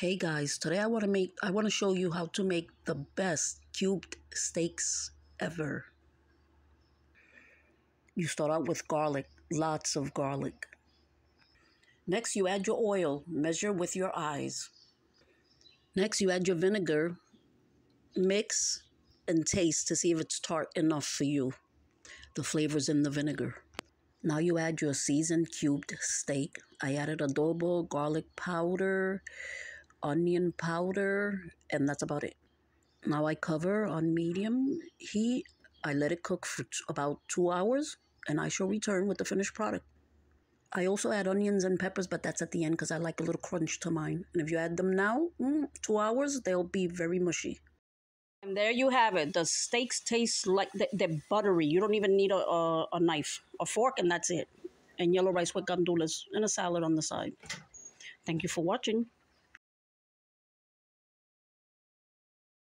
Hey guys, today I want to show you how to make the best cubed steaks ever. You start out with garlic, lots of garlic. Next you add your oil, measure with your eyes. Next you add your vinegar, mix and taste to see if it's tart enough for you. The flavor's in the vinegar. Now you add your seasoned cubed steak. I added adobo, garlic powder, onion powder, and that's about it. Now I cover on medium heat. I let it cook for about 2 hours, and I shall return with the finished product. I also add onions and peppers, but that's at the end because I like a little crunch to mine. And if you add them now, 2 hours, they'll be very mushy. And there you have it. The steaks taste like they're buttery. You don't even need a knife, a fork, and that's it. And yellow rice with gandules and a salad on the side. Thank you for watching.